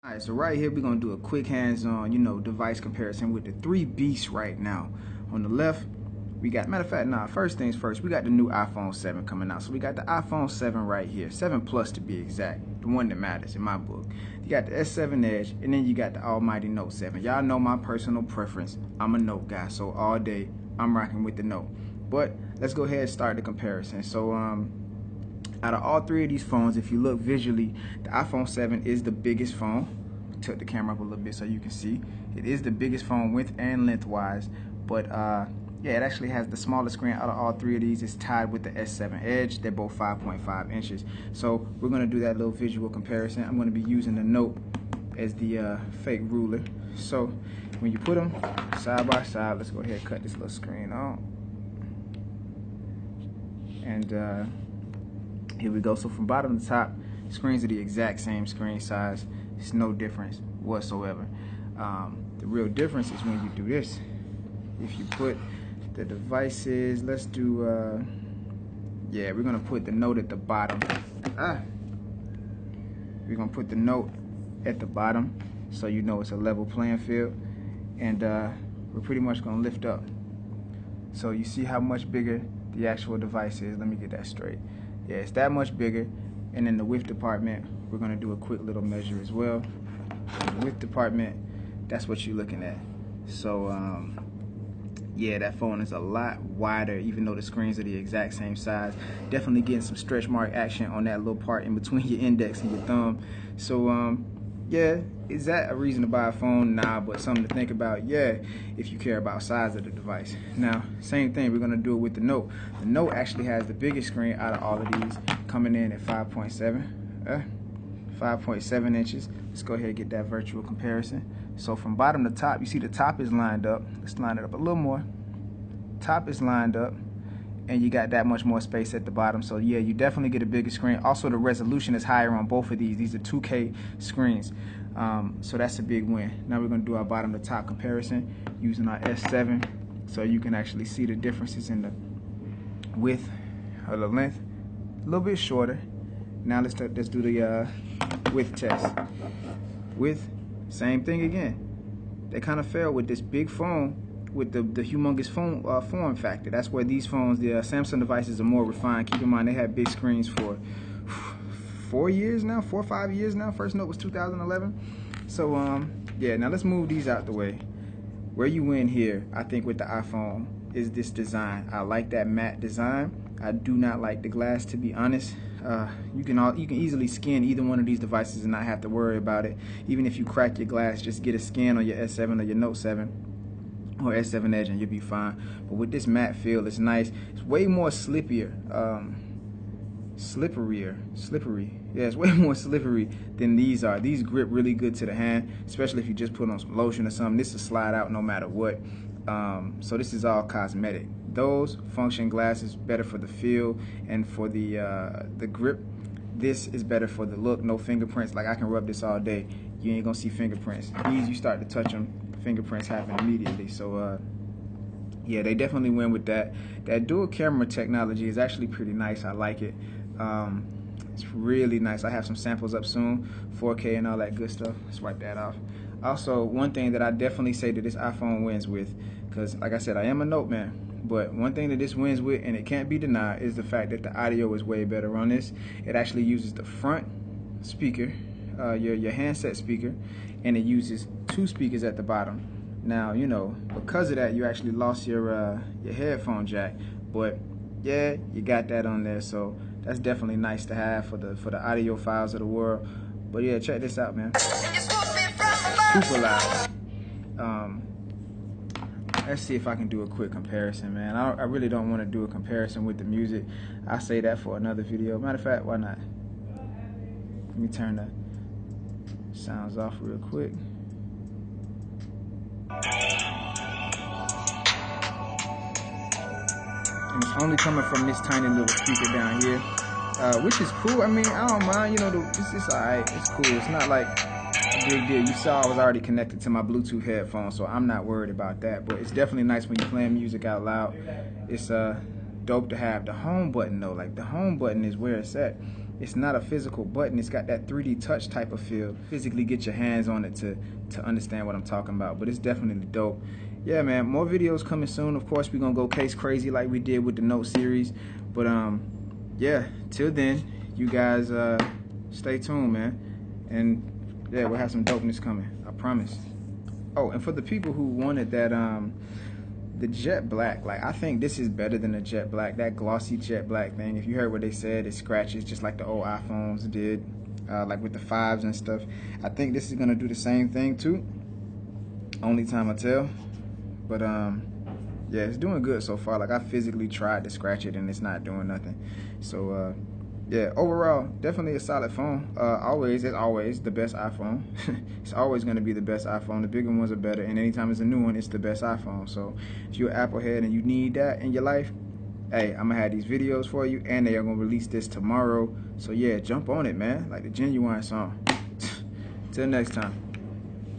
Alright, so right here we're gonna do a quick hands-on, device comparison with the three beasts right now. On the left, we got, matter of fact, first things first, we got the new iPhone 7 coming out. So we got the iPhone 7 right here, 7 Plus to be exact, the one that matters in my book. You got the S7 Edge, and then you got the almighty Note 7. Y'all know my personal preference. I'm a Note guy, so all day I'm rocking with the Note. But let's go ahead and start the comparison. So out of all three of these phones, if you look visually, the iPhone 7 is the biggest phone. Tilt the camera up a little bit so you can see. It is the biggest phone width and lengthwise, but yeah, it actually has the smallest screen out of all three of these. It's tied with the S7 Edge. They're both 5.5 inches. So we're going to do that little visual comparison. I'm going to be using the Note as the fake ruler. So when you put them side by side, let's go ahead and cut this little screen off. And here we go. So from bottom to top, screens are the exact same screen size. It's no difference whatsoever. The real difference is when you do this. If you put the devices, let's do, yeah, we're gonna put the Note at the bottom. We're gonna put the Note at the bottom so you know it's a level playing field. And we're pretty much gonna lift up. So you see how much bigger the actual device is. Let me get that straight. Yeah, it's that much bigger. And in the width department, we're gonna do a quick little measure as well. In the width department, that's what you're looking at. So yeah, that phone is a lot wider, even though the screens are the exact same size. Definitely getting some stretch mark action on that little part in between your index and your thumb. So yeah, is that a reason to buy a phone? Nah, but something to think about, yeah, if you care about size of the device. Now, same thing, we're gonna do it with the Note. The Note actually has the biggest screen out of all of these, coming in at 5.7 inches. Let's go ahead and get that virtual comparison. So from bottom to top, you see the top is lined up. Let's line it up a little more. Top is lined up, and you got that much more space at the bottom. So yeah, you definitely get a bigger screen. Also, the resolution is higher on both of these. These are 2K screens. So that's a big win. Now we're gonna do our bottom to top comparison using our S7, so you can actually see the differences in the width or the length. A little bit shorter. Now let's do the width test. Width, same thing again. They kind of failed with this big phone with the humongous phone form factor. That's where these phones, the Samsung devices, are more refined. Keep in mind they had big screens for 4 years now, 4 or 5 years now. First Note was 2011. So yeah, now let's move these out the way. Where you win here, I think, with the iPhone is this design. I like that matte design. I do not like the glass, to be honest. You can easily scan either one of these devices and not have to worry about it. Even if you crack your glass, just get a scan on your S7 or your Note 7 or S7 Edge and you'll be fine. But with this matte feel, it's nice. It's way more slippery. Yeah, it's way more slippery than these are. These grip really good to the hand, especially if you just put on some lotion or something. This will slide out no matter what. So this is all cosmetic. Those function glasses better for the feel and for the grip. This is better for the look. No fingerprints. Like, I can rub this all day. You ain't gonna see fingerprints. These, you start to touch them, fingerprints happen immediately. So yeah, they definitely win with that. That dual camera technology is actually pretty nice. I like it. It's really nice. I have some samples up soon, 4K and all that good stuff. Let's wipe that off. Also, one thing that I definitely say that this iPhone wins with, because like I said, I am a Note man, but one thing that this wins with, and it can't be denied, is the fact that the audio is way better on this. It actually uses the front speaker, your handset speaker, and it uses 2 speakers at the bottom. Now, you know, because of that, you actually lost your headphone jack, but yeah, you got that on there, so that's definitely nice to have for the audiophiles of the world. But yeah, check this out, man. Super loud. Let's see if I can do a quick comparison, man. I really don't want to do a comparison with the music. I'll say that for another video. Matter of fact, why not? Let me turn the sounds off real quick. And it's only coming from this tiny little speaker down here, which is cool. I mean, I don't mind. You know, it's alright. It's cool. It's not like a big deal. You saw I was already connected to my Bluetooth headphones, so I'm not worried about that. But it's definitely nice when you're playing music out loud. It's dope to have. The home button though, like the home button is where it's at. it's not a physical button. It's got that 3D touch type of feel. Physically get your hands on it to understand what I'm talking about, but it's definitely dope. Yeah, man, more videos coming soon. Of course, we're gonna go case crazy like we did with the Note series, but yeah, till then, you guys stay tuned, man, and yeah, we'll have some dopeness coming, I promise. Oh, and for the people who wanted that the jet black, like, I think this is better than the jet black, that glossy jet black thing. If you heard what they said, it scratches just like the old iPhones did, like with the 5s and stuff. I think this is gonna do the same thing too. Only time I tell. But yeah, it's doing good so far. Like, I physically tried to scratch it and it's not doing nothing. So yeah, overall, definitely a solid phone. Always, as always, the best iPhone. It's always going to be the best iPhone. The bigger ones are better, and anytime it's a new one, it's the best iPhone. So if you're an Apple head and you need that in your life, hey, I'm going to have these videos for you, and they are going to release this tomorrow. So yeah, jump on it, man, like the Genuine song. Till next time.